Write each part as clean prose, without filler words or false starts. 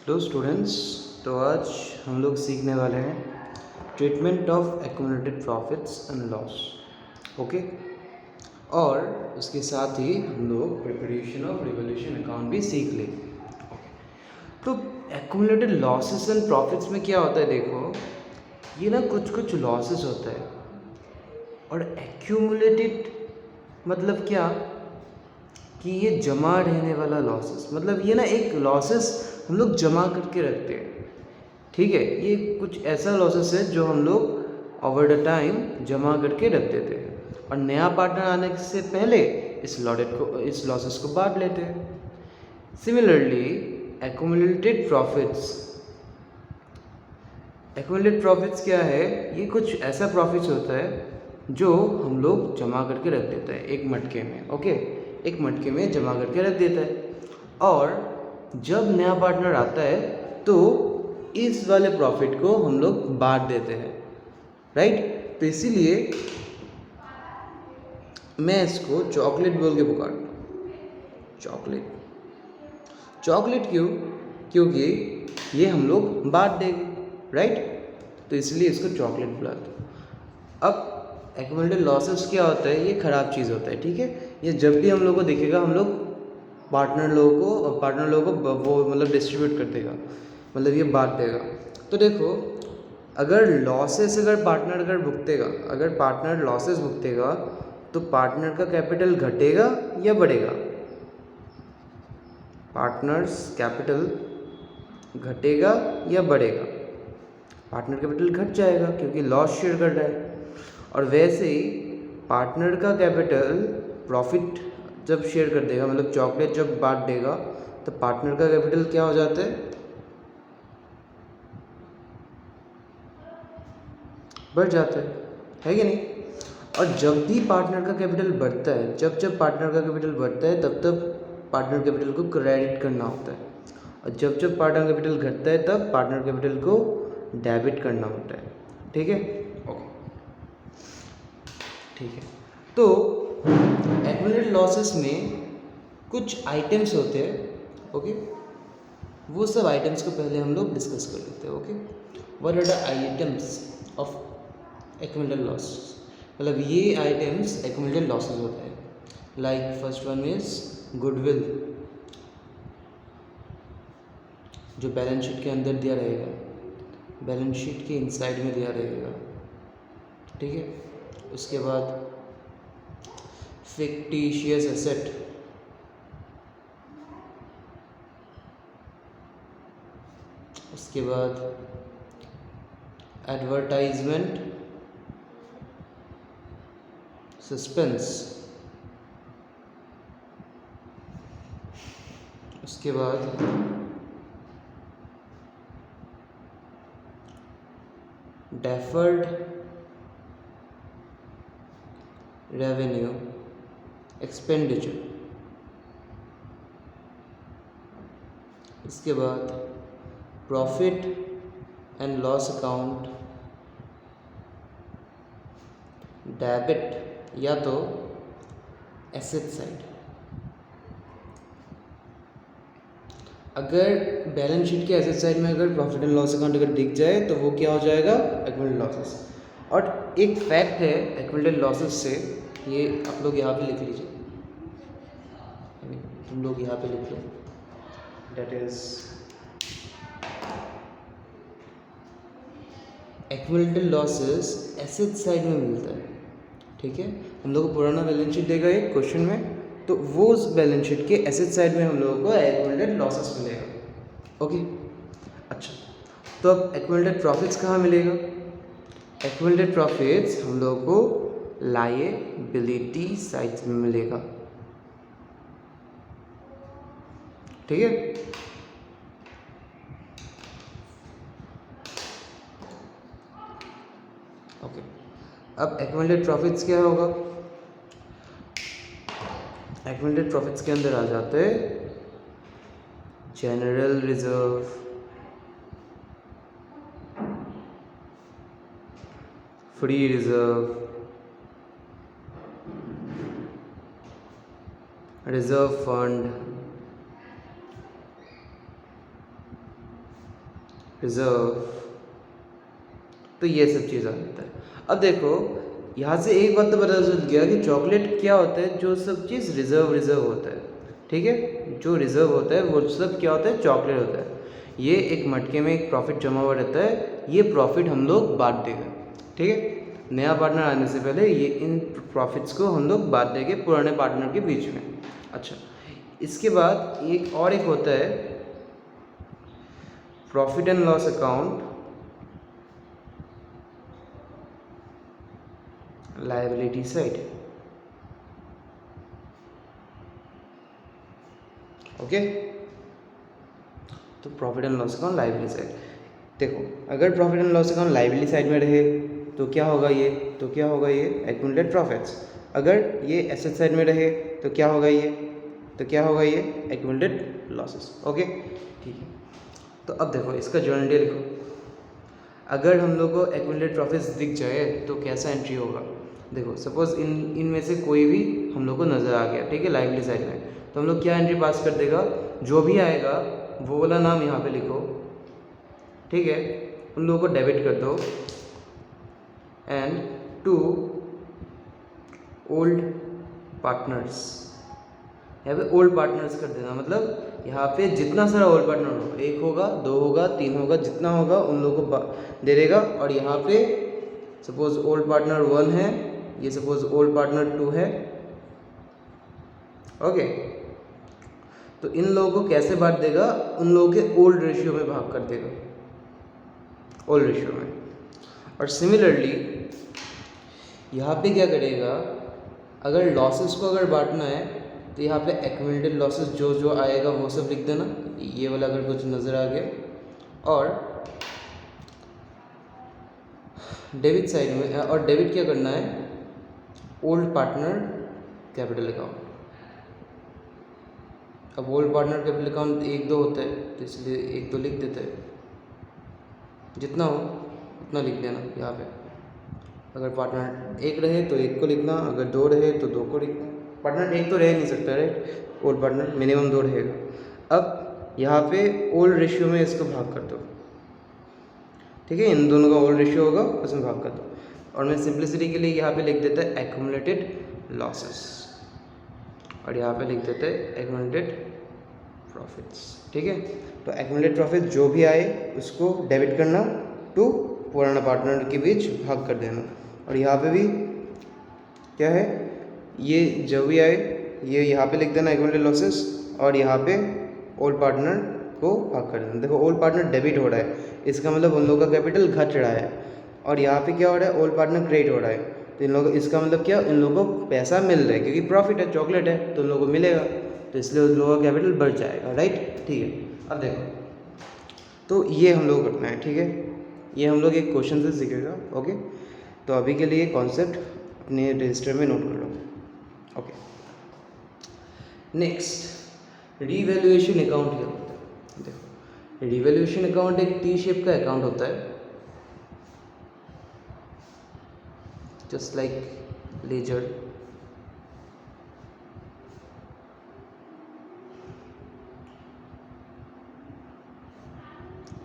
Hello students. तो आज हम लोग सीखने वाले हैं treatment of accumulated profits and loss. Okay, और उसके साथ ही हम लोग प्रिपरेशन ऑफ रिवोल्यूशन अकाउंट भी सीख लेंगे। तो एक्यूमुलेटेड लॉसेस एंड प्रॉफिट्स में क्या होता है, देखो ये ना कुछ कुछ लॉसेस होता है, और एक्यूमुलेटेड मतलब क्या कि ये जमा रहने वाला लॉसेस, मतलब ये ना एक लॉसेस हम लोग जमा करके रखते हैं। ठीक है, ये कुछ ऐसा लॉसेस है जो हम लोग ओवर द टाइम जमा करके रख देते हैं, और नया पार्टनर आने से पहले इस लॉसेस को बांट लेते हैं। सिमिलरली एक्यूमुलेटेड प्रॉफिट्स क्या है, ये कुछ ऐसा प्रॉफिट्स होता है जो हम लोग जमा करके रख देते हैं एक मटके में। ओके, एक मटके में जमा करके रख देता है, और जब नया पार्टनर आता है तो इस वाले प्रॉफिट को हम लोग बांट देते हैं, राइट। तो इसीलिए मैं इसको चॉकलेट बोल के पुकारता हूँ। चॉकलेट क्यों? क्योंकि ये हम लोग बांट देंगे, राइट। तो इसलिए इसको चॉकलेट बुलाते हैं। अब एक्यूमुलेटेड लॉसेस क्या होता है, ये ख़राब चीज़ होता है, ठीक है। ये जब भी हम लोग को दिखेगा, हम लोग पार्टनर लोगों को वो मतलब डिस्ट्रीब्यूट कर देगा, मतलब ये बांट देगा। तो देखो, अगर पार्टनर लॉसेस भुगतेगा तो पार्टनर का कैपिटल घटेगा या बढ़ेगा? पार्टनर्स कैपिटल घटेगा या बढ़ेगा? पार्टनर कैपिटल घट जाएगा क्योंकि लॉस शेयर कर रहा है। और वैसे ही पार्टनर का कैपिटल प्रॉफिट जब शेयर कर देगा, मतलब चॉकलेट जब बांट देगा, तो पार्टनर का कैपिटल क्या हो जाता है? बढ़ जाता है कि नहीं। और जब भी पार्टनर का कैपिटल बढ़ता है, जब पार्टनर का कैपिटल बढ़ता है, तब पार्टनर कैपिटल को क्रेडिट करना होता है, और जब पार्टनर कैपिटल घटता है, तब पार्टनर कैपिटल को डेबिट करना होता है। ठीक है, ओके, ठीक है। तो एक्यूमुलेटेड लॉसेस में कुछ आइटम्स होते हैं, ओके, वो सब आइटम्स को पहले हम लोग डिस्कस कर लेते हैं। Okay, what are the items of accumulated loss, मतलब ये आइटम्स एक्यूमुलेटेड लॉसेस होते हैं। Like first one is goodwill, जो बैलेंस शीट के अंदर दिया रहेगा, बैलेंस शीट के इनसाइड में दिया रहेगा, ठीक है। उसके बाद फिक्टिशियस एसेट, उसके बाद एडवर्टाइजमेंट, सस्पेंस, उसके बाद डेफर्ड रेवेन्यू एक्सपेंडिचर, इसके बाद profit and loss account debit या तो एसेट साइड। अगर बैलेंस शीट के एसेट साइड में अगर प्रॉफिट एंड लॉस अकाउंट अगर दिख जाए तो वो क्या हो जाएगा? Accumulated losses. और एक फैक्ट है एक्यूमुलेटेड लॉसेस से, ये आप लोग यहाँ पे लिख लीजिए, तुम लोग यहाँ पे लिख लो, that is accumulated losses asset side में मिलता है, ठीक है। हम लोग को पुराना बैलेंस शीट देगा एक क्वेश्चन में, तो वो उस बैलेंस शीट के एसेट साइड में हम लोगों को एक्यूमुलेटेड लॉसेस मिलेगा। ओके, अच्छा, तो अब एक्यूमुलेटेड प्रॉफिट्स कहाँ मिलेगा? एक्यूमुलेटेड प्रॉफिट्स हम लोगों को लायबिलिटी साइड में मिलेगा, ठीक है। ओके, अब एक्यूमुलेटेड प्रॉफिट्स क्या होगा? एक्यूमुलेटेड प्रॉफिट्स के अंदर आ जाते हैं general reserve, free reserve, reserve fund, reserve, तो ये सब चीज़ आ जाता है। अब देखो यहाँ से एक बात तो पता चल गया कि चॉकलेट क्या होता है, जो सब चीज़ रिजर्व होता है, ठीक है, जो रिजर्व होता है वो सब क्या होता है, चॉकलेट होता है। ये एक मटके में एक प्रॉफिट जमा हुआ रहता है, ये प्रॉफिट हम लोग बांट देंगे, ठीक है। नया पार्टनर आने से पहले ये इन प्रॉफिट्स को हम लोग बांट देंगे पुराने पार्टनर के बीच में। अच्छा, इसके बाद एक होता है profit and loss account, liability side, okay. तो profit and loss account liability side, देखो अगर profit and loss account liability side में रहे तो क्या होगा ये, एक्यूमुलेटेड प्रॉफिट्स। अगर ये एसेट साइड में रहे तो क्या होगा ये, एक्यूमुलेटेड लॉसेस, ओके, ठीक है। तो अब देखो इसका जर्नल डे लिखो। अगर हम लोग को एक्यूमुलेटेड प्रॉफिट्स दिख जाए तो कैसा एंट्री होगा, देखो सपोज इनमें से कोई भी हम लोग को नज़र आ गया, ठीक है, लायबिलिटी साइड में, तो हम लोग क्या एंट्री पास कर देगा, जो भी आएगा वो वाला नाम यहाँ पे लिखो, ठीक है, उन लोगों को डेबिट कर दो एंड टू ओल्ड पार्टनर्स, यहाँ पे ओल्ड पार्टनर्स कर देना, मतलब यहाँ पे जितना सारा ओल्ड पार्टनर हो, 1 होगा 2 होगा 3 होगा, जितना होगा उन लोगों को दे देगा। और यहाँ पे सपोज ओल्ड पार्टनर 1 है, ये सपोज ओल्ड पार्टनर 2 है, ओके। तो इन लोगों को कैसे बांट देगा, उन लोगों के ओल्ड रेशियो में भाग कर देगा, ओल्ड रेशियो में। और सिमिलरली यहाँ पे क्या करेगा, अगर लॉसेस को अगर बांटना है तो यहाँ पे एक्यूमुलेटेड लॉसेस जो जो आएगा वो सब लिख देना, ये वाला अगर कुछ नज़र आ गया। और डेबिट साइड में, और डेबिट क्या करना है, ओल्ड पार्टनर कैपिटल अकाउंट। अब ओल्ड पार्टनर कैपिटल अकाउंट 1-2 होता है तो इसलिए 1-2 लिख देते हैं, जितना हो उतना लिख देना यहाँ पे। अगर पार्टनर 1 रहे तो 1 को लिखना, अगर 2 रहे तो 2 को लिखना। पार्टनर 1 तो रह नहीं सकता, राइट, ओल्ड पार्टनर मिनिमम 2 रहेगा। अब यहाँ पे ओल्ड रेशियो में इसको भाग कर दो, ठीक है, इन दोनों का ओल्ड रेशियो होगा उसमें भाग कर दो। और मैं सिंप्लिसिटी के लिए यहाँ पे लिख देता है एक्यूमुलेटेड लॉसेस, और यहाँ पे लिख देते हैं एक्यूमुलेटेड प्रॉफिट्स, ठीक है। तो एक्यूमुलेटेड प्रॉफिट जो भी आए उसको डेबिट करना, टू पुराना पार्टनर के बीच भाग कर देना। और यहाँ पे भी क्या है, ये जो भी आए ये यहाँ पे लिख देना एक्यूमुलेटेड लॉसेस, और यहाँ पे ओल्ड पार्टनर को भाग कर देना। देखो ओल्ड पार्टनर डेबिट हो रहा है, इसका मतलब उन लोगों का कैपिटल घट रहा है, और यहाँ पे क्या हो रहा है, ओल्ड पार्टनर क्रेडिट हो रहा है। तो इन लोगों, इसका मतलब क्या, इन लोगों को पैसा मिल रहा है क्योंकि प्रॉफिट है, चॉकलेट है, तो उन लोगों को मिलेगा, तो इसलिए उन लोगों का कैपिटल बढ़ जाएगा, राइट, ठीक है। अब देखो तो ये हम लोग करना है, ठीक है, ये हम लोग एक क्वेश्चन से सीखेगा, ओके। तो अभी के लिए कॉन्सेप्ट अपने रजिस्टर में नोट कर लो, ओके। नेक्स्ट रीवैल्यूएशन अकाउंट क्या होता है, देखो रीवैल्यूएशन अकाउंट एक टी शेप का अकाउंट होता है, जस्ट लाइक लेजर।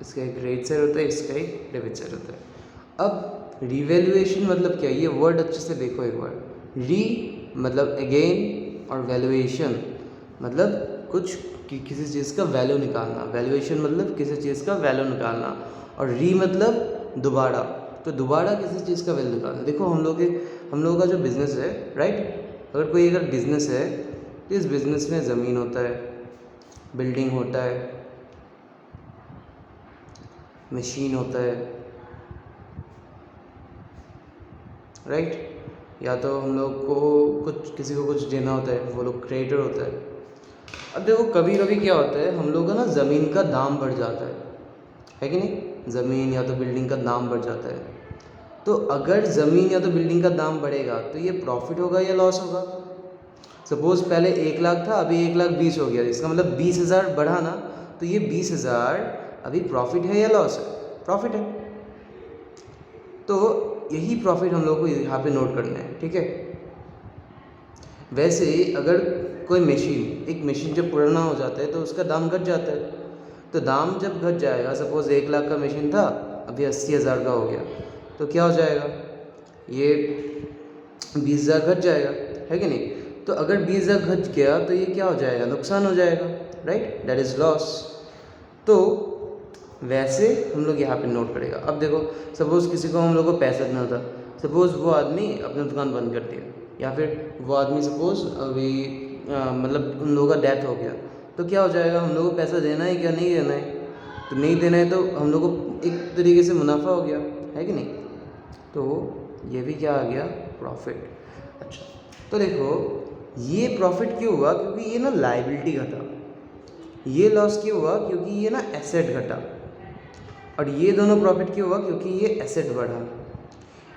इसका एक क्रेडिट साइड होता है, इसका एक डेबिट साइड होता है। अब रिवैल्यूएशन मतलब क्या, ये वर्ड अच्छे से देखो एक बार। री मतलब अगेन, और वैल्यूएशन मतलब कुछ किसी चीज़ का वैल्यू निकालना, वैल्यूएशन मतलब किसी चीज़ का वैल्यू निकालना, और री मतलब दोबारा, तो दोबारा किसी चीज़ का वैल्यू निकालना। देखो हम लोगों का जो बिज़नेस है, राइट, अगर अगर बिज़नेस है तो इस बिज़नेस में ज़मीन होता है, बिल्डिंग होता है, मशीन होता है, राइट, या तो हम लोग को किसी को कुछ देना होता है, वो लोग क्रेडिटर होता है। अब देखो कभी कभी क्या होता है, हम लोग का ना ज़मीन का दाम बढ़ जाता है कि नहीं, ज़मीन या तो बिल्डिंग का दाम बढ़ जाता है। तो अगर ज़मीन या तो बिल्डिंग का दाम बढ़ेगा तो ये प्रॉफिट होगा या लॉस होगा। सपोज़ पहले 1 लाख था, अभी 1,20,000 हो गया, इसका मतलब 20,000 बढ़ा ना, तो ये 20,000 अभी प्रॉफिट है या लॉस है, प्रॉफिट है। तो यही प्रॉफिट हम लोग को यहाँ पे नोट करना है, ठीक है। वैसे अगर कोई मशीन, एक मशीन जब पुराना हो जाता है तो उसका दाम घट जाता है, तो दाम जब घट जाएगा, सपोज 1 लाख का मशीन था, अभी 80,000 का हो गया, तो क्या हो जाएगा, ये 20,000 घट जाएगा, है कि नहीं। तो अगर 20,000 घट गया तो ये क्या हो जाएगा, नुकसान हो जाएगा, राइट, दैट इज़ लॉस। तो वैसे हम लोग यहाँ पे नोट करेगा। अब देखो, सपोज़ किसी को हम लोग को पैसा देना था, सपोज़ वो आदमी अपनी दुकान बंद कर दिया, या फिर वो आदमी सपोज़ अभी मतलब उन लोगों का डेथ हो गया, तो क्या हो जाएगा, हम लोग को पैसा देना है क्या नहीं देना है, तो नहीं देना है तो हम लोग को एक तरीके से मुनाफा हो गया, है कि नहीं। तो ये भी क्या आ गया, प्रॉफिट। अच्छा, तो देखो ये प्रॉफिट क्यों हुआ, क्योंकि ये ना लाइबिलिटी घटा। ये लॉस क्यों हुआ, क्योंकि ये ना एसेट घटा। और ये दोनों प्रॉफिट क्यों हुआ, क्योंकि ये एसेट बढ़ा।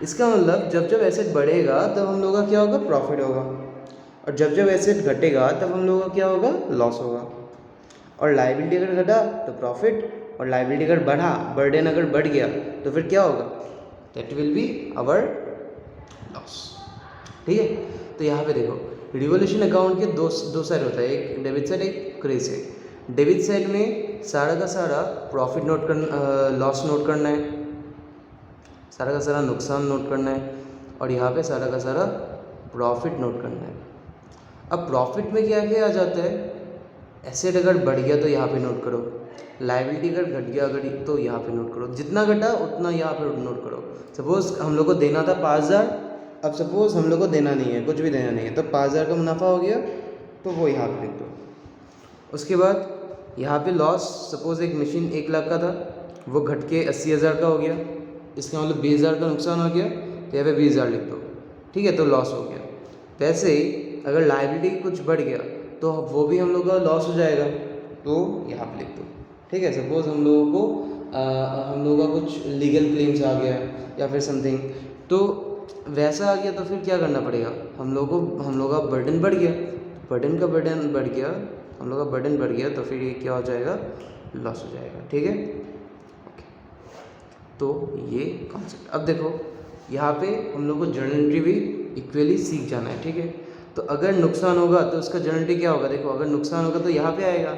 इसका मतलब जब जब एसेट बढ़ेगा तब हम लोग का क्या होगा, प्रॉफिट होगा, और जब जब एसेट घटेगा तब हम लोग का क्या होगा, लॉस होगा। और लाइबिलिटी अगर घटा तो प्रॉफिट, और लाइबिलिटी अगर बढ़ा, बर्डन अगर बढ़ गया तो फिर क्या होगा, that will be our loss. ठीक है। तो यहाँ पे देखो, रिवोल्यूशन अकाउंट के दो साइड होता है, एक डेबिट साइड, एक क्रेडिट साइड। डेबिट साइड में सारा का सारा प्रॉफिट नोट करना, लॉस नोट करना है, सारा का सारा नुकसान नोट करना है, और यहाँ पे सारा का सारा प्रॉफिट नोट करना है। अब प्रॉफिट में क्या क्या आ जाता है, एसेट अगर बढ़ गया तो यहाँ पे नोट करो, लाइबिलिटी अगर घट गया अगर तो यहाँ पे नोट करो, जितना घटा उतना यहाँ पे नोट करो। सपोज हम लोग को देना था 5,000, अब सपोज हम लोग को देना नहीं है, कुछ भी देना नहीं है, तो 5,000 का मुनाफा हो गया, तो वो यहाँ पे लिख दो। उसके बाद यहाँ पे लॉस, सपोज एक मशीन 1 लाख का था, वो घट के 80,000 का हो गया, इसका मतलब 20,000 का नुकसान हो गया, तो यहाँ पे 20,000 लिख दो। ठीक है, तो लॉस हो गया। वैसे ही अगर लाइबिलिटी कुछ बढ़ गया तो वो भी हम लोग का लॉस हो जाएगा, तो यहाँ पे लिख दो। ठीक है, सपोज हम लोगों को हम लोगों का कुछ लीगल क्लेम्स आ गया या फिर समथिंग, तो वैसा आ गया तो फिर क्या करना पड़ेगा, हम लोग का बर्डन बढ़ गया, बर्डन बढ़ गया, हम लोग का बर्डन बढ़ गया, तो फिर ये क्या हो जाएगा, लॉस हो जाएगा। ठीक है, ओके। तो ये कॉन्सेप्ट। अब देखो यहाँ पे हम लोग को जर्नल एंट्री भी इक्वली सीख जाना है। ठीक है, तो अगर नुकसान होगा तो उसका जर्नल एंट्री क्या होगा, देखो अगर नुकसान होगा तो यहाँ पे आएगा,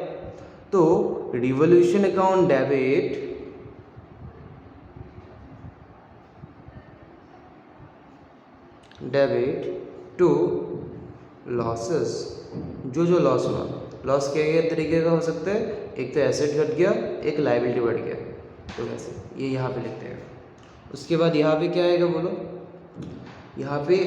तो revolution account debit to losses, जो लॉस हुआ, लॉस क्या तरीके का हो सकता है, एक तो एसेट घट गया, एक लाइबिलिटी बढ़ गया, तो वैसे ये यहाँ पे लिखते हैं। उसके बाद यहाँ पे क्या आएगा बोलो, यहाँ पे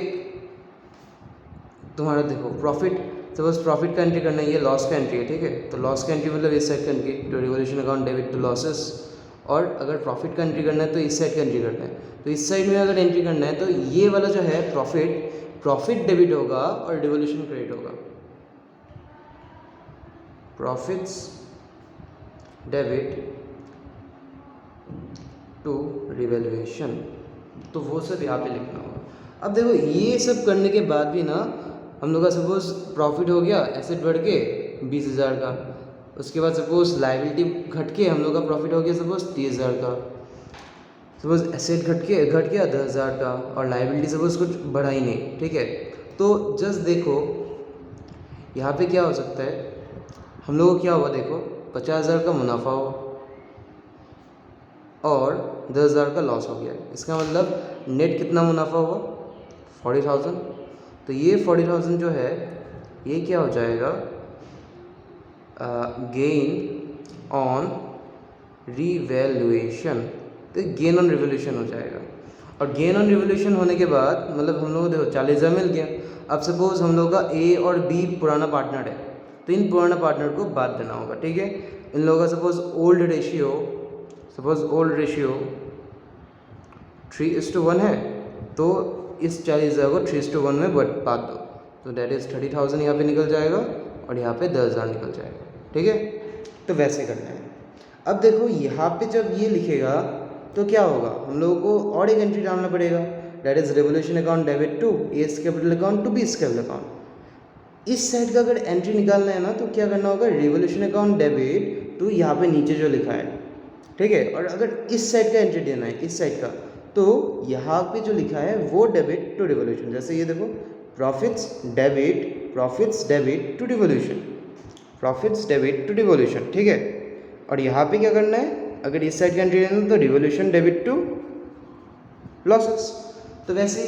तुम्हारा देखो प्रॉफिट, सपोज प्रॉफिट का एंट्री करना है, ये लॉस का एंट्री है। ठीक है, तो लॉस का एंट्री मतलब इस साइड का एंट्री, तो revolution account debit to losses. और अगर प्रॉफिट का एंट्री करना है तो इस साइड का एंट्री करना है, तो इस साइड में अगर एंट्री करना है तो ये वाला जो है प्रॉफिट डेबिट होगा और रिवोल्यूशन क्रेडिट होगा। प्रॉफिट्स डेबिट टू रिवैल्यूएशन, तो वो सब यहाँ पे लिखना होगा। अब देखो ये सब करने के बाद भी ना हम लोग का सपोज प्रॉफिट हो गया, एसेट बढ़ के 20,000 का, उसके बाद सपोज लाइबिलिटी घट के हम लोग का प्रॉफिट हो गया सपोज 30,000 का, सपोज एसेट घट गया 10,000 का, और लाइबिलिटी सपोज कुछ बढ़ा ही नहीं। ठीक है, तो जस्ट देखो यहाँ पे क्या हो सकता है, हम लोग को क्या हुआ, देखो 50,000 का मुनाफा हुआ और 10,000 का लॉस हो गया। इसका मतलब नेट कितना मुनाफा हुआ, 40,000। तो ये 40,000 जो है ये क्या हो जाएगा, गेन ऑन रिवैल्यूएशन, तो गेन ऑन रिवैल्यूएशन हो जाएगा। और गेन ऑन रिवैल्यूएशन होने के बाद मतलब हम लोग को देखो 40,000 मिल गया। अब सपोज हम लोग का ए और बी पुराना पार्टनर है, तो इन पुराना पार्टनर को बात देना होगा। ठीक है, इन लोगों का सपोज ओल्ड रेशियो 3:1 है, तो इस 40,000 को 3:1 में बांट दो, तो डेट इज़ 30,000 यहाँ पे निकल जाएगा और यहाँ पे 10,000 निकल जाएगा। ठीक है, तो वैसे करना है। अब देखो यहाँ पे जब ये लिखेगा तो क्या होगा, हम लोगों को और एक एंट्री डालना पड़ेगा, that is revolution account debit to A's capital account to B's capital account. इस साइड का अगर एंट्री निकालना है ना तो क्या करना होगा, रिवोल्यूशन अकाउंट डेबिट टू यहाँ पे नीचे जो लिखा है। ठीक है, और अगर इस साइड का एंट्री देना है, इस साइड का, तो यहाँ पे जो लिखा है वो डेबिट टू रिवोल्यूशन। जैसे ये देखो profits debit to revolution, profits debit to revolution. ठीक है, और यहाँ पे क्या करना है, अगर इस साइड का एंट्री लेना है तो रिवोल्यूशन डेबिट टू लॉसेस। तो वैसे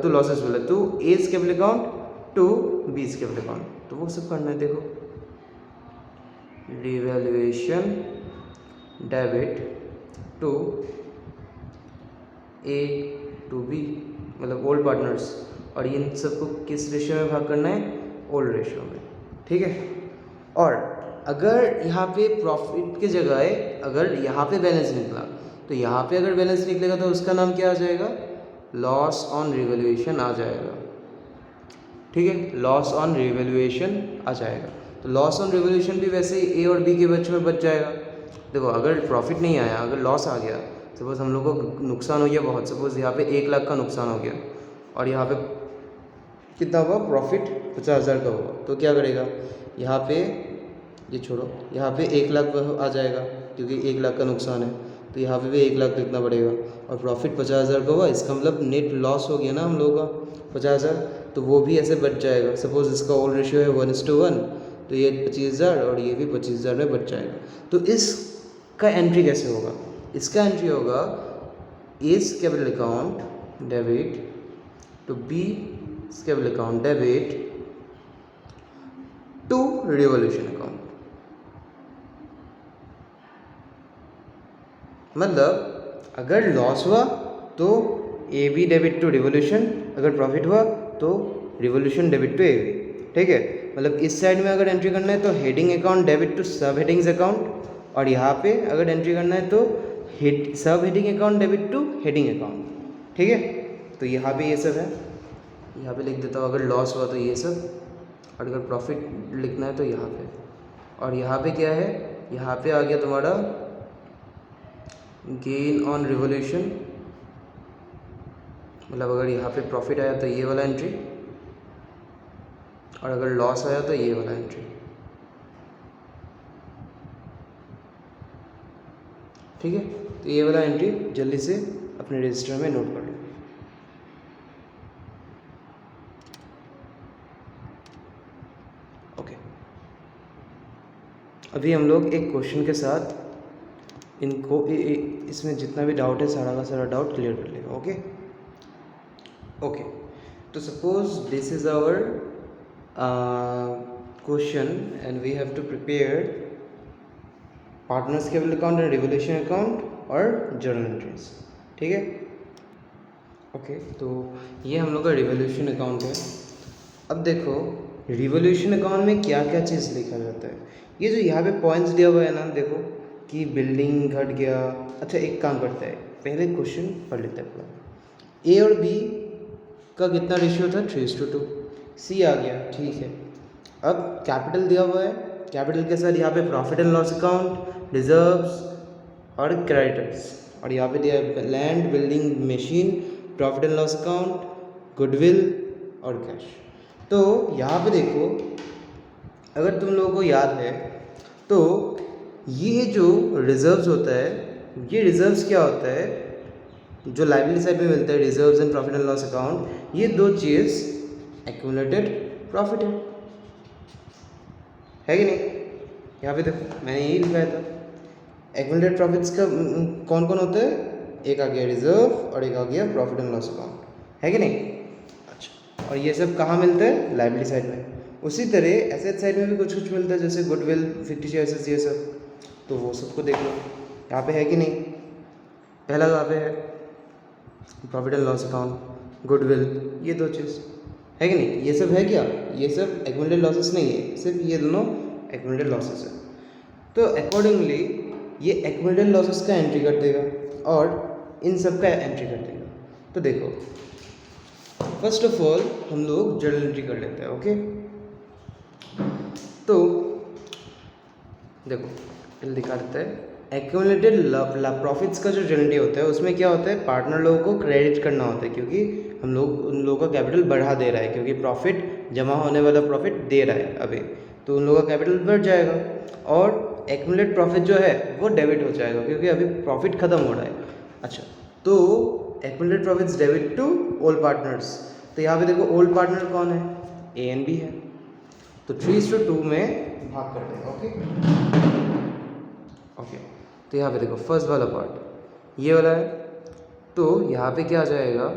तो लॉसेस बोला तो A's capital account to B's capital account, तो वो सब करना है। देखो revaluation debit to A to B, मतलब ओल्ड पार्टनर्स, और इन सबको किस रेशियो में भाग करना है, ओल्ड रेशियो में, ठीक है। और अगर यहाँ पे प्रॉफिट की जगह अगर यहाँ पे बैलेंस निकला, तो यहाँ पे अगर बैलेंस निकलेगा तो उसका नाम क्या आ जाएगा, लॉस ऑन रिवैल्यूएशन आ जाएगा, ठीक है, लॉस ऑन रिवैल्यूएशन आ जाएगा। तो लॉस ऑन रिवैल्यूएशन भी वैसे ही ए और बी के बच में बच जाएगा। देखो अगर प्रॉफिट नहीं आया, अगर लॉस आ गया, सपोज हम लोग को नुकसान हो गया बहुत, सपोज यहाँ पे 1 लाख का नुकसान हो गया और यहाँ पे कितना हुआ, प्रॉफिट 50,000 का हुआ, तो क्या करेगा, यहाँ पे ये छोड़ो, यहाँ पे 1 लाख आ जाएगा क्योंकि 1 लाख का नुकसान है, तो यहाँ पे भी 1 लाख लिखना पड़ेगा, और प्रॉफिट 50,000 का हुआ, इसका मतलब नेट लॉस हो गया ना हम लोगों का 50,000, तो वो भी ऐसे बच जाएगा। सपोज इसका ओल्ड रेशियो है 1:1, तो ये 25,000 और ये भी 25,000 में बच जाएगा। तो इसका एंट्री कैसे होगा, इसका एंट्री होगा A's capital account debit to B capital account debit to revolution account. मतलब अगर लॉस हुआ तो A B debit to revolution, अगर प्रॉफिट हुआ तो revolution debit to A B, ठीक है। मतलब इस साइड में अगर एंट्री करना है तो हेडिंग अकाउंट डेबिट टू सब हेडिंग्स अकाउंट, और यहाँ पे अगर एंट्री करना है तो सब heading account debit two heading account, ठीक है। तो यहाँ पे ये सब है, यहाँ पे लिख देता हूँ, अगर लॉस हुआ तो ये सब, और अगर प्रॉफिट लिखना है तो यहाँ पे, और यहाँ पे क्या है, यहाँ पे आ गया तुम्हारा गेन ऑन रिवॉल्यूशन, मतलब अगर यहाँ पे प्रॉफिट आया तो ये वाला एंट्री, और अगर लॉस आया तो ये वाला एंट्री, ठीक है। तो ये वाला एंट्री जल्दी से अपने रजिस्टर में नोट कर लो। ओके, अभी हम लोग एक क्वेश्चन के साथ इनको इसमें जितना भी डाउट है सारा का सारा डाउट क्लियर कर लेगा। ओके ओके, तो suppose this is our question and we have to prepare partners capital account and revolution account और जर्नल एंट्रीज, ठीक है। ओके, तो ये हम लोग का रिवॉल्यूशन अकाउंट है। अब देखो रिवॉल्यूशन अकाउंट में क्या क्या चीज़ लिखा जाता है, ये जो यहाँ पे पॉइंट्स दिया हुआ है ना, देखो कि बिल्डिंग घट गया। अच्छा एक काम करता है, पहले क्वेश्चन पढ़ लेते हैं पूरा। ए और बी का कितना रेशियो था, 3:2। सी आ गया, ठीक है। अब कैपिटल दिया हुआ है, कैपिटल के साथ यहाँ पे profit and loss account, reserves और क्रेडिटर्स, और यहाँ पे दिया है land, building, machine, profit and loss account, goodwill और कैश। तो यहाँ पे देखो, अगर तुम लोगों को याद है तो ये जो रिजर्व्स होता है, ये रिजर्व्स क्या होता है, जो लाइबिलिटी साइड में मिलता है, reserves and profit and loss account, ये दो चीज़ एक्यूमुलेटेड प्रॉफिट है कि नहीं। यहाँ पे देखो मैंने यही लिखा था, एक्यूमुलेटेड प्रॉफिट्स का कौन कौन होता है, एक आ गया रिजर्व और एक आ गया प्रॉफिट एंड लॉस अकाउंट, है कि नहीं। अच्छा, और ये सब कहाँ मिलता है, लाइबिलिटी साइड में। उसी तरह एसेट साइड में भी कुछ कुछ मिलता है, जैसे गुडविल, फिक्टिशियस एसेट्स, ये सब, तो वो सबको देख लो यहाँ पे है कि नहीं। पहला यहाँ पे है profit and loss account, goodwill, ये दो चीज़ है कि नहीं। ये सब है क्या, ये सब एक्यूमुलेटेड लॉसेस नहीं है, सिर्फ ये दोनों एक्यूमुलेटेड लॉसेस है। तो अकॉर्डिंगली ये एक्यूमुलेटेड लॉसेस का एंट्री कर देगा और इन सब का एंट्री कर देगा। तो देखो फर्स्ट ऑफ ऑल हम लोग जर्नल एंट्री कर लेते हैं। ओके, तो देखो दिखा देता है, एक्यूमुलेटेड प्रॉफिट्स का जो जर्नल एंट्री होता है उसमें क्या होता है, पार्टनर लोगों को क्रेडिट करना होता है, क्योंकि हम लोग उन लोगों का कैपिटल बढ़ा दे रहा है, क्योंकि प्रॉफिट जमा होने वाला प्रॉफिट दे रहा है अभी, तो उन लोगों का कैपिटल बढ़ जाएगा, और एक्यूमुलेटेड प्रॉफिट जो है वो डेबिट हो जाएगा, क्योंकि अभी प्रॉफिट खत्म हो रहा है। अच्छा, तो accumulated profits debit to old partners, तो यहाँ पे देखो ओल्ड पार्टनर कौन है, ए एंड बी है, तो 3:2 में भाग कर देगा। ओके, ओके, तो यहाँ पे देखो फर्स्ट वाला पार्ट ये वाला है, तो यहाँ पे क्या आ जाएगा,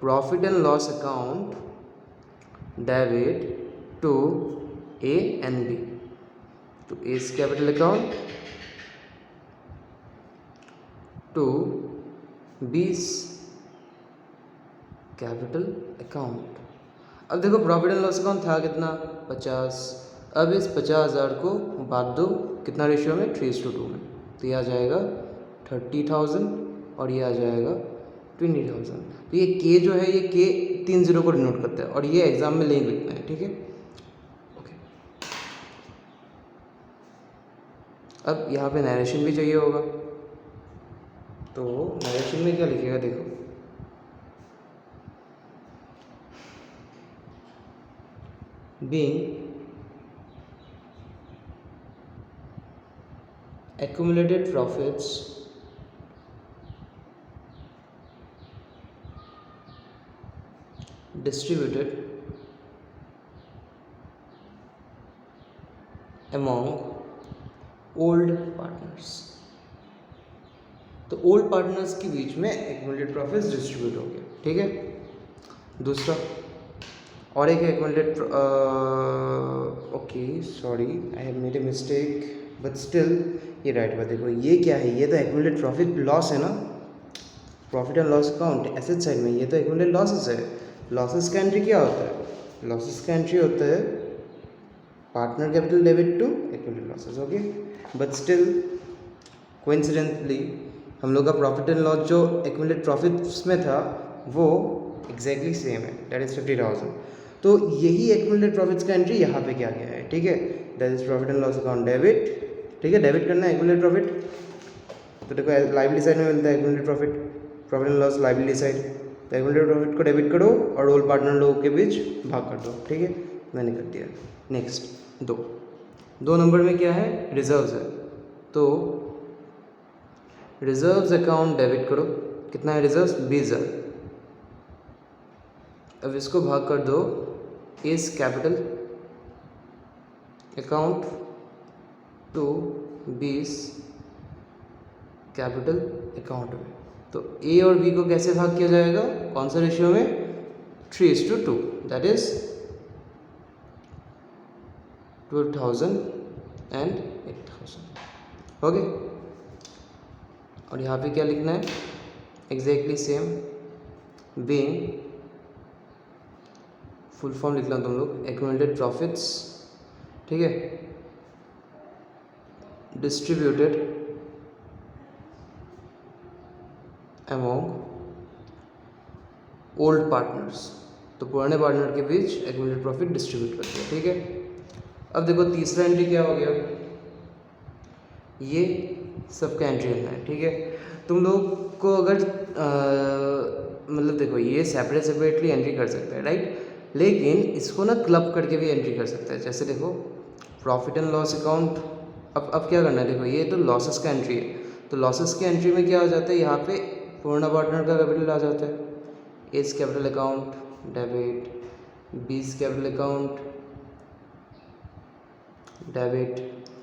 profit and loss account debit to A and B, तो A's capital account to B's capital account. अब देखो प्रॉफिट एंड लॉस अकाउंट था कितना, 50। अब इस 50,000 को बांट दो कितना रेशियो में, 3:2 में, तो ये आ जाएगा 30,000 और ये आ जाएगा 20,000। तो ये के जो है, ये के 3 0 को डिनोट करता है और ये एग्जाम में नहीं लिखना है, ठीक है। ओके, अब यहाँ पे नरेशन भी चाहिए होगा, तो नरेशन में क्या लिखेगा देखो, being accumulated profits distributed among old partners, तो ओल्ड पार्टनर्स के बीच में एक्यूमुलेटेड प्रॉफिट्स डिस्ट्रीब्यूट हो गया, ठीक है। दूसरा और एक accumulated, okay sorry I have made a mistake but still ये राइट बात। देखो ये क्या है, ये तो एक्यूमुलेटेड प्रॉफिट लॉस है ना, profit and loss account asset side में, ये तो एक्यूमुलेटेड लॉसेस है। लॉसेस का एंट्री क्या होता है, लॉसेस का एंट्री होता है partner capital debit to accumulated losses, okay. But still coincidentally हम लोग का प्रॉफिट एंड लॉस जो एक्यूमुलेटेड प्रॉफिट्स में था वो एग्जैक्टली सेम है, दैट इज 50,000। तो यही एक्यूमुलेटेड प्रॉफिट्स का एंट्री यहाँ पे क्या गया है, ठीक है, that is profit and loss account debit, ठीक है, डेबिट करना है एक्यूमुलेटेड प्रॉफिट। तो देखो लाइबिलिटी साइड में मिलता है accumulated profit, profit and loss liability side, तो एक्यूमुलेटेड प्रॉफिट को डेबिट करो और ओल्ड पार्टनर लोगों के बीच भाग कर दो, ठीक है, मैंने कर दिया। नेक्स्ट दो नंबर में क्या है, रिजर्व्स है, तो रिजर्व्स अकाउंट डेबिट करो, कितना है रिजर्व्स, 20,000। अब इसको भाग कर दो इस capital account to 20 capital account में, तो ए और बी को कैसे भाग किया जाएगा, कौन सा रेशियो में, 3:2, दैट इज 12,000 and 8,000, ओके। और यहाँ पे क्या लिखना है, exactly same, being, full form लिख लो तुम लोग, एक्यूमुलेटेड प्रॉफिट्स, ठीक है, डिस्ट्रीब्यूटेड अमॉन्ग ओल्ड पार्टनर्स, तो पुराने पार्टनर के बीच एक्यूमुलेटेड प्रॉफिट डिस्ट्रीब्यूट करते हैं, ठीक है। अब देखो तीसरा एंट्री क्या हो गया, ये सबका एंट्री लेना है, ठीक है। तुम लोग को अगर मतलब देखो ये सेपरेटली एंट्री कर सकता है, राइट, लेकिन इसको ना क्लब करके भी एंट्री कर सकता है। जैसे देखो प्रॉफिट एंड लॉस अकाउंट, अब क्या करना है, देखो ये तो लॉसेस का एंट्री है, तो लॉसेस की एंट्री में क्या हो जाता है, यहाँ पे पुराना पार्टनर का कैपिटल आ जाता है, A's capital account debit, B's capital account debit,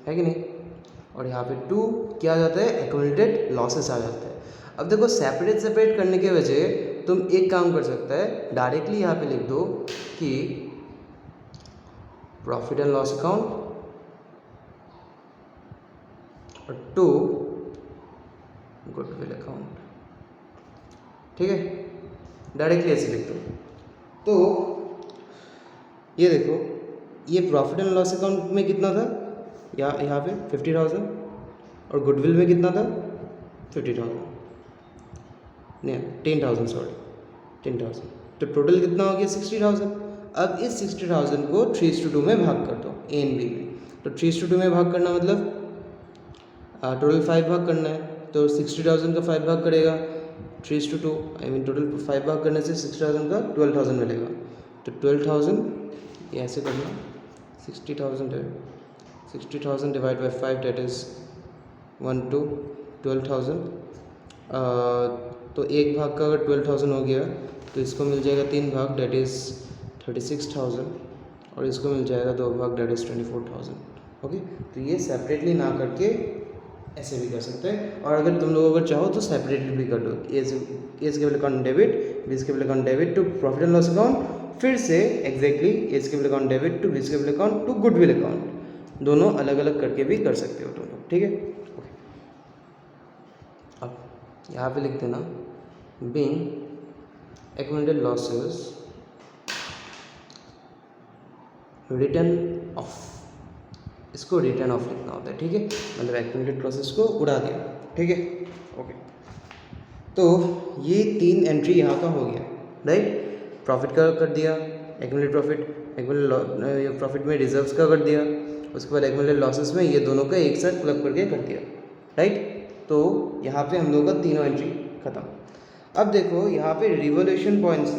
है कि नहीं, और यहाँ पे 2 क्या आ जाता है, एक्यूमुलेटेड लॉसेस आ जाता है। अब देखो सेपरेट करने के वजह तुम एक काम कर सकता है, डायरेक्टली यहाँ पे लिख दो कि प्रॉफिट एंड लॉस अकाउंट और 2 गुडविल अकाउंट, ठीक है, डायरेक्टली ऐसे लिख दो। तो ये देखो ये प्रॉफिट एंड लॉस अकाउंट में कितना था, यहाँ पे 50,000 और गुडविल में कितना था 50,000, नहीं 10,000, सॉरी 10,000, तो टोटल कितना हो गया 60,000। अब इस 60,000 को 3:2 में भाग कर दो ए एंड बी में, तो 3:2 में भाग करना मतलब टोटल 5 भाग करना है, तो 60,000 का 5 भाग करेगा 3:2, आई मीन टोटल 5 भाग करने से 60,000 का 12,000 मिलेगा, तो 12,000 ये ऐसे करना, 60,000 divide by 5 that is 1 to 12,000, तो एक भाग का अगर 12,000 हो गया तो इसको मिल जाएगा 3 भाग डेट इज़ 36,000, और इसको मिल जाएगा 2 भाग डेट इज़ 24,000, ओके। तो ये सेपरेटली ना करके ऐसे भी कर सकते हैं। और अगर तुम लोग अगर चाहो तो सेपरेटली भी कर दो, A's cable account debit, B's cable account debit to profit and loss account, फिर से exactly A's cable account debit to B's cable account to goodwill account, दोनों अलग अलग करके भी कर सकते हो तुम लोग, ठीक है। अब यहाँ पे लिख देना being accumulated losses return of, इसको रिटर्न ऑफ लिखना होता है, ठीक है, मतलब एक्यूमुलेटेड लॉसेस को उड़ा दिया, ठीक है, ओके। तो ये 3 एंट्री यहाँ का हो गया, राइट। प्रॉफिट का कर दिया, एक्यूमुलेटेड प्रॉफिट, एक्यूमुलेटेड प्रॉफिट में रिजर्व्स का कर दिया, उसके बाद एक्यूमुलेटेड लॉसेस में ये दोनों का एक साथ क्लब करके कर दिया, राइट। तो यहाँ पे हम लोगों का तीनों एंट्री खत्म। अब देखो यहाँ पे रिवोल्यूशन पॉइंट्स,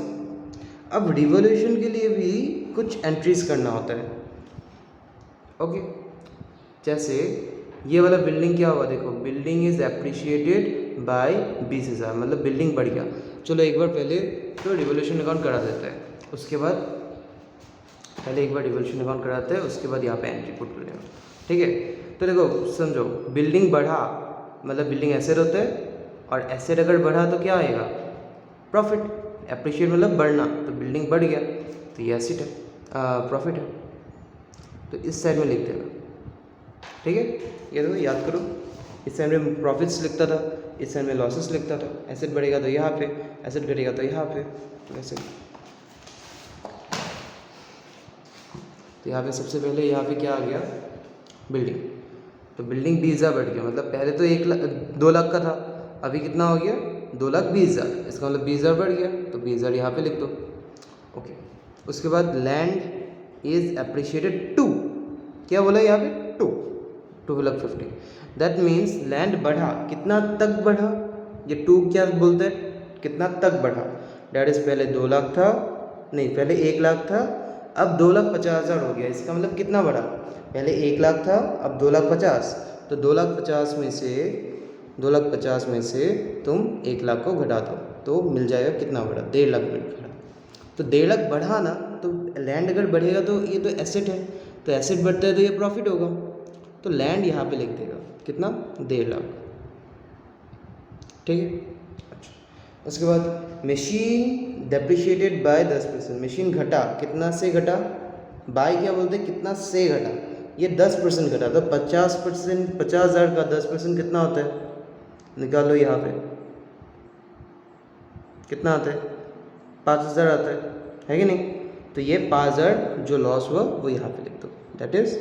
अब रिवोल्यूशन के लिए भी कुछ एंट्रीज करना होता है, ओके। जैसे ये वाला बिल्डिंग क्या हुआ, देखो बिल्डिंग इज एप्रिशिएटेड बाय 20,000, मतलब बिल्डिंग बढ़ गया। चलो एक बार पहले तो रिवोल्यूशन अकाउंट करा देता है, उसके बाद पहले एक बार रिवोल्यूशन अकाउंट कराते हैं, उसके बाद यहाँ पे एंट्री पुट कर देगा, ठीक है। तो देखो समझो, बिल्डिंग बढ़ा मतलब बिल्डिंग एसेट होता है, और एसेट अगर बढ़ा तो क्या आएगा, प्रॉफिट। एप्रिशिएट मतलब बढ़ना, तो बिल्डिंग बढ़ गया तो ये एसेट है, प्रॉफिट है, तो इस साइड में लिख देना, ठीक है। ये देखो याद करो, इस साइड में प्रॉफिट्स लिखता था, इस साइड में लॉसेस लिखता था, एसेट बढ़ेगा तो यहाँ पे, एसेट घटेगा तो यहाँ पे, वैसे। तो यहाँ पे सबसे पहले यहाँ पे क्या आ गया, बिल्डिंग, तो बिल्डिंग 20,000 बढ़ गया, मतलब पहले तो 2 लाख का था, अभी कितना हो गया 2,20,000, इसका मतलब 20,000 बढ़ गया, तो 20,000 यहाँ पे लिख दो, ओके। उसके बाद लैंड इज एप्रिशिएटेड टू, क्या बोला यहाँ पे, 2,50,000, दैट मीन्स लैंड बढ़ा, कितना तक बढ़ा, ये 2 क्या बोलते हैं, कितना तक बढ़ा, डैट इज पहले 2 लाख था, नहीं पहले 1 लाख था, अब 2,50,000 हो गया, इसका मतलब कितना बढ़ा, पहले 1 लाख था अब 2,50,000, तो 2,50,000 में से तुम 1 लाख को घटा दो तो मिल जाएगा कितना बढ़ा, 1.5 लाख बढ़ा। तो 1.5 लाख बढ़ा ना, तो लैंड अगर बढ़ेगा तो ये तो एसेट है, तो एसेट बढ़ता है तो ये प्रॉफिट होगा, तो लैंड यहाँ पे लिख देगा कितना, 1.5 लाख, ठीक है। अच्छा, उसके बाद मशीन डेप्रिशिएटेड बाय 10%, मशीन घटा, कितना से घटा, बाय क्या बोलते हैं, कितना से घटा, ये 10% घटा, तो 50%, 50,000 का 10% कितना होता है, निकालो यहाँ पे कितना आता है, 5,000 आता है कि नहीं। तो ये 5,000 जो लॉस हुआ वो यहाँ पे लिख दो, दैट इज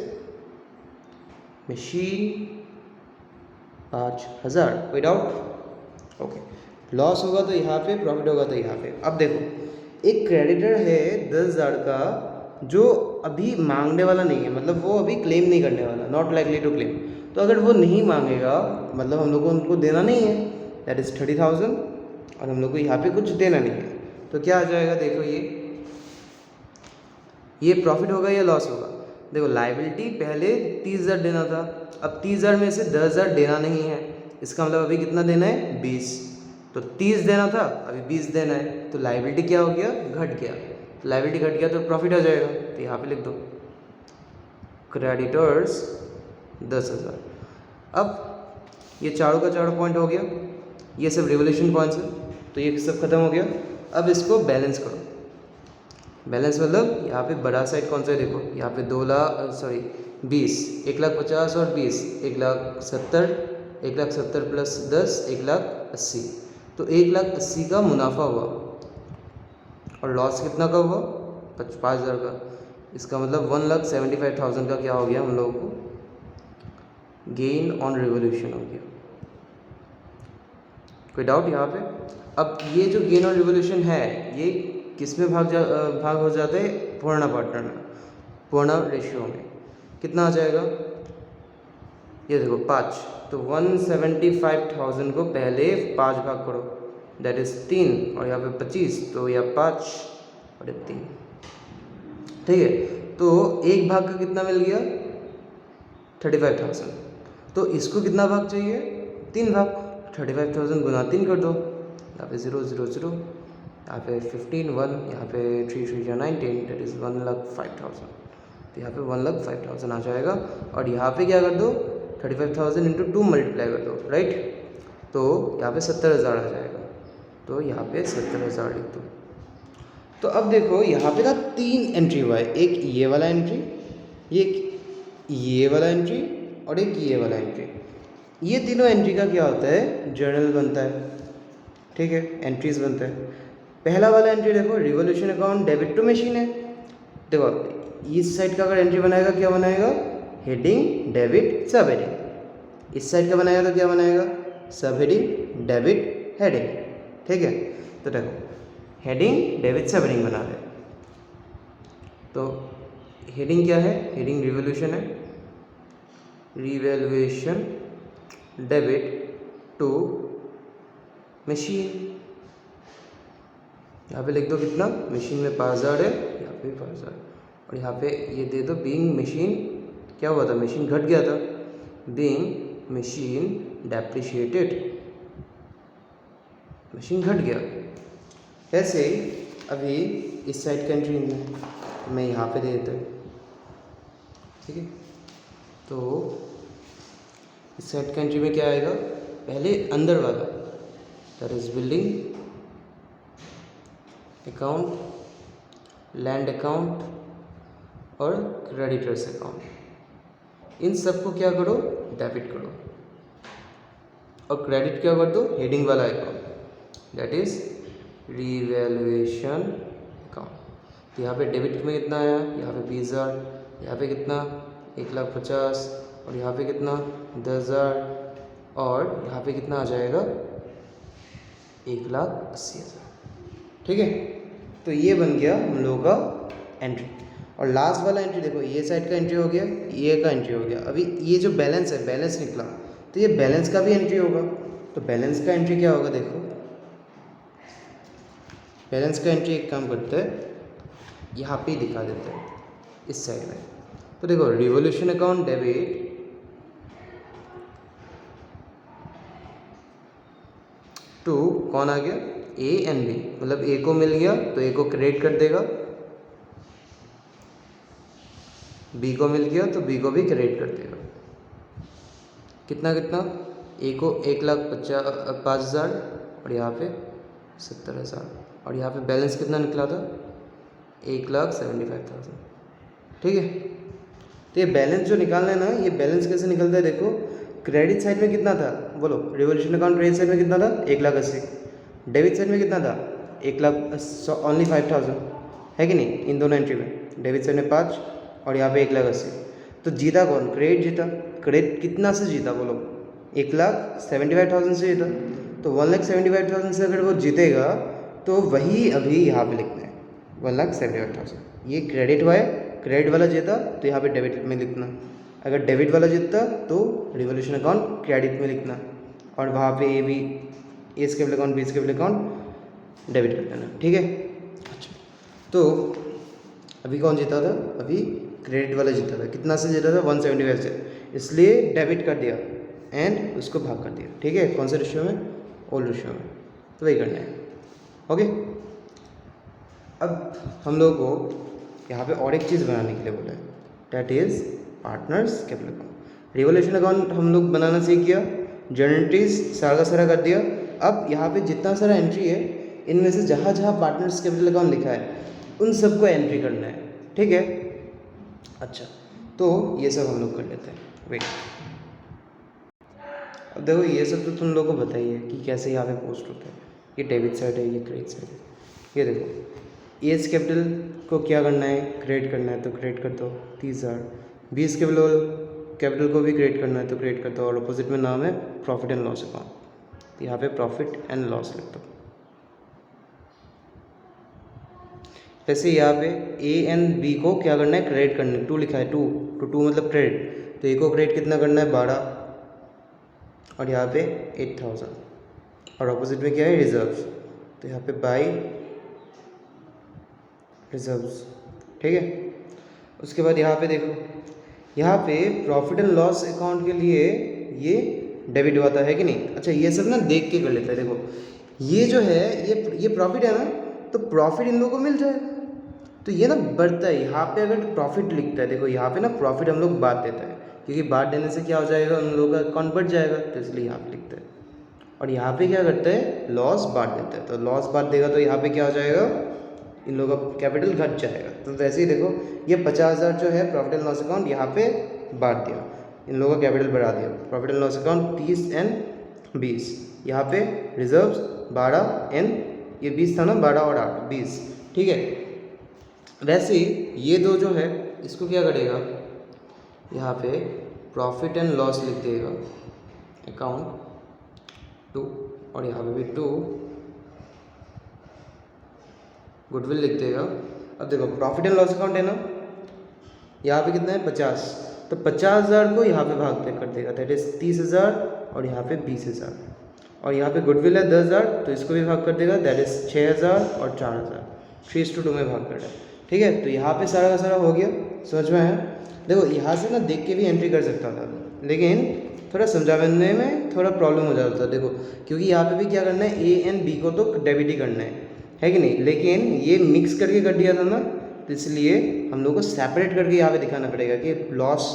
मशीन 5,000, कोई डाउट, ओके। लॉस होगा तो यहाँ पे, प्रॉफिट होगा तो यहाँ पे। अब देखो एक क्रेडिटर है 10,000 का, जो अभी मांगने वाला नहीं है, मतलब वो अभी क्लेम नहीं करने वाला, नॉट लाइकली टू क्लेम, तो अगर वो नहीं मांगेगा मतलब हम लोग को उनको देना नहीं है, दैट इज 30,000, और हम लोग को यहाँ पे कुछ देना नहीं है, तो क्या आ जाएगा, देखो ये प्रॉफिट होगा या लॉस होगा। देखो लाइबिलिटी पहले 30,000 देना था, अब 30,000 में से 10,000 देना नहीं है, इसका मतलब अभी कितना देना है, 20, तो 30 देना था अभी 20 देना है, तो लाइबिलिटी क्या हो गया, घट गया, लाइबिलिटी घट गया तो प्रॉफिट आ जाएगा, तो यहाँ पे लिख दो क्रेडिटर्स 10,000। अब ये चारों का चारों पॉइंट हो गया, ये सब रिवोल्यूशन पॉइंट्स है, तो ये सब खत्म हो गया। अब इसको बैलेंस करो, बैलेंस मतलब यहाँ पे बड़ा साइड कौन सा है, देखो यहाँ पे 20, 1,50,000 और 20, 1,70,000, 1,70,000 प्लस 10, 1,80,000, तो 1,80,000 का मुनाफा हुआ, और लॉस कितना का हुआ, 5,000 का, इसका मतलब 1,75,000 का क्या हो गया हम लोगों को, गेन ऑन रिवोल्यूशन हो गया। कोई डाउट यहाँ पे। अब ये जो गेन ऑन रिवोल्यूशन है ये किस में भाग हो जाता है, पूर्ण पार्टनर में, पूर्ण रेशियो में, कितना आ जाएगा, ये देखो 5, तो 175,000 को पहले 5 भाग करो, दैट इज 3, और यहाँ पे 25, तो यह 5 और 3, ठीक है। तो एक भाग का कितना मिल गया, 35,000, तो इसको कितना भाग चाहिए, 3 भाग, 35,000 गुना 3 कर दो, यहाँ पे 0, 0, 0, यहाँ पे 15, 1, यहाँ पे 3, 3 या 19, दैट इज़ 1,05,000, तो यहाँ पे 1,05,000 आ जाएगा, और यहाँ पे क्या कर दो, 35,000 इंटू 2 मल्टीप्लाई कर दो, राइट। तो यहाँ पे 70,000 आ जाएगा, तो यहाँ पे 70,000 लिख दो। तो अब देखो यहाँ पे ना 3 एंट्री हुआ है, एक ये वाला एंट्री, एक ये वाला एंट्री और एक ये वाला एंट्री। ये तीनों एंट्री का क्या होता है, जर्नल बनता है, ठीक है, एंट्रीज बनता है। पहला वाला एंट्री देखो revolution account debit to machine है। देखो इस साइड का अगर एंट्री बनाएगा क्या बनाएगा, हेडिंग डेबिट सब हेडिंग। इस साइड का बनाएगा तो क्या बनाएगा, सब हेडिंग डेबिट हेडिंग, ठीक है। तो देखो हेडिंग डेबिट सब हेडिंग बना दे। तो हेडिंग क्या है, हेडिंग रिवोल्यूशन है, रिवैल्यूएशन डेबिट टू मशीन। यहाँ पे लिख दो कितना, मशीन में 5,000 है, यहाँ पे 5,000, और यहाँ पे ये दे दो बीइंग मशीन, क्या हुआ था, मशीन घट गया था, बीइंग मशीन डेप्रिशिएटेड, मशीन घट गया। ऐसे अभी इस साइड का एंट्री मैं यहाँ पे दे देता हूँ, ठीक है। तो इस साइड का एंट्री में क्या आएगा, पहले अंदर वाला, that is building account, land account और क्रेडिटर्स अकाउंट। इन सबको क्या करो, डेबिट करो, और क्रेडिट क्या कर दो, हेडिंग वाला account, that is revaluation account. तो यहाँ पे डेबिट में कितना आया, यहाँ पे 20,000, यहाँ पे कितना 1,50,000, और यहाँ पे कितना 10,000, और यहाँ पे कितना आ जाएगा 1,80,000, ठीक है। तो ये बन गया हम लोगों का एंट्री। और लास्ट वाला एंट्री देखो, ये साइड का एंट्री हो गया, ये का एंट्री हो गया। अभी ये जो बैलेंस है, बैलेंस निकला, तो ये बैलेंस का भी एंट्री होगा। तो बैलेंस का एंट्री क्या होगा, देखो बैलेंस का एंट्री एक काम करते हैं, यहाँ पे ही दिखा देते हैं इस साइड में। तो देखो रिवोल्यूशन अकाउंट डेबिट टू कौन आ गया, ए एंड बी, मतलब ए को मिल गया तो ए को क्रेडिट कर देगा, बी को मिल गया तो बी को भी क्रेडिट कर देगा। कितना कितना, ए को 1,05,000 और यहाँ पे 70,000, और यहाँ पे बैलेंस कितना निकला था 1,75,000, ठीक है। तो ये बैलेंस जो निकालना है ना, ये बैलेंस कैसे निकलता है, देखो क्रेडिट साइड में कितना था, बोलो रिवोल्यूशन अकाउंट क्रेडिट साइड में कितना था 1,80,000, डेबिट साइड में कितना था 1,00,000 ओनली 5,000 है कि नहीं, इन दोनों एंट्री में डेबिट साइड में 5 और यहाँ पे 1,80,000। तो जीता कौन, क्रेडिट जीता। क्रेडिट कितना से जीता, बोलो 1,75,000 से जीता। तो 1,75,000 से अगर वो जीतेगा तो वही अभी यहाँ पे लिखना है 1,75,000, ये क्रेडिट हुआ है, क्रेडिट वाला जीता तो यहाँ पे डेबिट में लिखना, अगर डेबिट वाला जीतता तो रिवोल्यूशन अकाउंट क्रेडिट में लिखना, और वहाँ पे ए बी, ए स्केबल अकाउंट बी स्केबल अकाउंट डेबिट कर देना, ठीक है। अच्छा, तो अभी कौन जीता था, अभी क्रेडिट वाला जीता था। कितना से जीता था 175 से, इसलिए डेबिट कर दिया एंड उसको भाग कर दिया, ठीक है। कौन से रेशियो में, ओल्ड रेशियो में। तो वही करना है, ओके। अब हम लोग को यहाँ पे और एक चीज़ बनाने के लिए बोला है, that is partners capital account. Revolution account हम लोग बनाना सीख गया, जर्नल एंट्रीज सारा का सारा कर दिया। अब यहाँ पे जितना सारा एंट्री है, इनमें से जहाँ जहाँ पार्टनर्स कैपिटल अकाउंट लिखा है उन सबको एंट्री करना है, ठीक है। अच्छा, तो ये सब हम लोग कर लेते हैं, वेट। अब देखो ये सब तो तुम लोगों को बताइए कि कैसे यहाँ पे पोस्ट होता है। ये डेबिट साइड है, ये क्रेडिट साइड है। ये देखो एज कैपिटल को क्या करना है, क्रेडिट करना है तो क्रेडिट कर दो 30,000। बी कैपिटल को भी क्रेडिट करना है तो क्रेडिट कर दो, और अपोजिट में नाम है प्रॉफिट एंड लॉस अकाउंट, तो यहाँ पे प्रॉफिट एंड लॉस लिख दो। वैसे यहाँ पे ए एंड बी को क्या करना है, क्रेडिट करना है। 2 लिखा है, 2 तो 2 मतलब क्रेडिट, तो ए को क्रेडिट कितना करना है 12, और यहाँ पे 8,000, और अपोजिट में क्या है रिजर्व्स, तो यहाँ पे बाई रिजर्व्स, ठीक है। उसके बाद यहाँ पे देखो, यहाँ पे प्रॉफिट एंड लॉस अकाउंट के लिए ये डेबिट हुआ था, है कि नहीं। अच्छा, ये सब ना देख के कर लेते हैं। देखो ये जो है ये प्रॉफिट है ना, तो प्रॉफिट इन लोगों को मिल जाएगा, तो ये ना बढ़ता है। यहाँ पे अगर प्रॉफिट लिखता है, देखो यहाँ पे ना प्रॉफिट हम लोग बात देता है, क्योंकि बाद देने से क्या हो जाएगा, उन लोगों का अकाउंट बढ़ जाएगा, तो इसलिए यहाँ पे लिखते हैं। और यहाँ पे क्या करते हैं, लॉस बांट देते हैं। तो लॉस बांट देगा तो यहाँ पे क्या हो जाएगा, इन लोगों का कैपिटल घट जाएगा। तो वैसे ही देखो ये 50,000 जो है प्रॉफिट एंड लॉस अकाउंट यहाँ पे बांट दिया, इन लोगों का कैपिटल बढ़ा दिया। Profit and loss account 30 and 20, यहाँ पे रिजर्व्स 12 एंड ये 20 था ना, 12 और 8 20, ठीक है। वैसे ये दो जो है इसको क्या करेगा, यहाँ पे प्रॉफिट एंड लॉस लिख देगा अकाउंट 2, और यहाँ पे भी 2 गुडविल लिख देगा। अब देखो प्रॉफिट एंड लॉस अकाउंट है ना, यहाँ पे कितना है 50, तो 50,000 को यहाँ पे भाग कर देगा, दैट इज 30,000, और यहाँ पे 20,000, और यहाँ पे गुडविल है 10,000, तो इसको भी भाग कर देगा, दैट इज 6,000 और 4,000, 3:2 में भाग कर रहा है, ठीक है। तो यहाँ पे सारा का सारा हो गया, समझ में आया। देखो यहाँ से ना देख के भी एंट्री कर सकता था, लेकिन थोड़ा समझाने में थोड़ा प्रॉब्लम हो जाता था। देखो क्योंकि यहाँ पे भी क्या करना है, ए एंड बी को तो डेबिट ही करना है कि नहीं, लेकिन ये मिक्स करके कर दिया था ना, तो इसलिए हम लोग को सेपरेट करके यहाँ पे दिखाना पड़ेगा कि लॉस।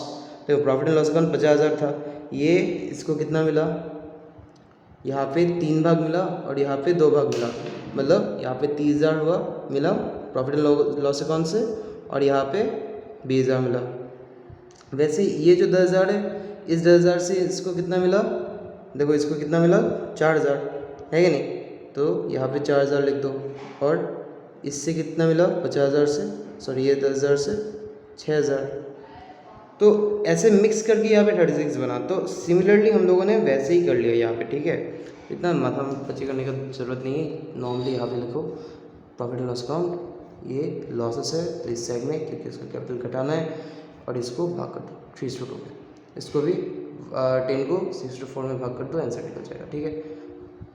देखो प्रॉफिट एंड लॉस अकाउंट 50,000 था, ये इसको कितना मिला, यहाँ पे 3 भाग मिला और यहाँ पे 2 भाग मिला, मतलब यहाँ पे 30,000 हुआ मिला प्रॉफिट एंड लॉस अकाउंट से, और यहाँ पे 20,000 मिला। वैसे ये जो 10,000 है, इस 10,000 से इसको कितना मिला, देखो इसको कितना मिला 4,000, है कि नहीं, तो यहाँ पे 4,000 लिख दो। और इससे कितना मिला 50,000 से, सॉरी ये 10,000 से 6,000, तो ऐसे मिक्स करके यहाँ पे 36 बना। तो सिमिलरली हम लोगों ने वैसे ही कर लिया यहाँ पे, ठीक है। इतना माथा पच्ची करने का ज़रूरत नहीं है, नॉर्मली यहाँ पे लिखो प्रॉफिट एंड लॉस अकाउंट, ये लॉसेस है तो इस साइड में, क्योंकि इसका कैपिटल घटाना है, और इसको भाग कर दो 3:2 में, इसको भी 10 को 6:4 में भाग कर दो, आंसर निकल जाएगा, ठीक है।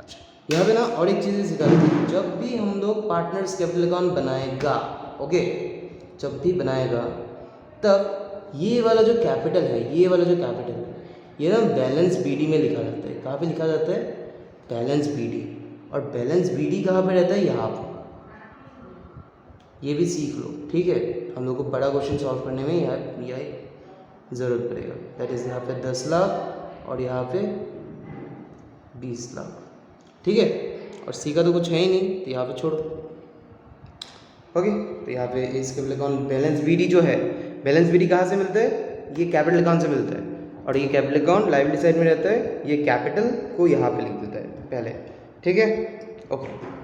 अच्छा यहाँ पे ना और एक चीज़ सिखा दी थी, जब भी हम लोग पार्टनर्स कैपिटल अकाउंट बनाएगा, ओके, जब भी बनाएगा तब ये वाला जो कैपिटल है, ये वाला जो कैपिटल है, ये ना बैलेंस बीडी में लिखा जाता है। कहाँ पे लिखा जाता है, बैलेंस बीडी। और बैलेंस बीडी कहाँ पे रहता है, यहाँ पर, ये भी सीख लो, ठीक है। हम लोग को बड़ा क्वेश्चन सॉल्व करने में यह ज़रूरत पड़ेगा, दैट इज़ यहाँ पे 10 लाख और यहाँ पे 20 लाख, ठीक है। और सी का तो कुछ है ही नहीं, तो यहाँ पे छोड़ो, ओके। तो यहाँ पे इस कैपिटल अकाउंट बैलेंस बीडी जो है, बैलेंस बीडी कहाँ से मिलता है, ये कैपिटल अकाउंट से मिलता है, और ये कैपिटल अकाउंट लायबिलिटी साइड में रहता है, ये कैपिटल को यहाँ पे लिख देता है पहले, ठीक है, ओके।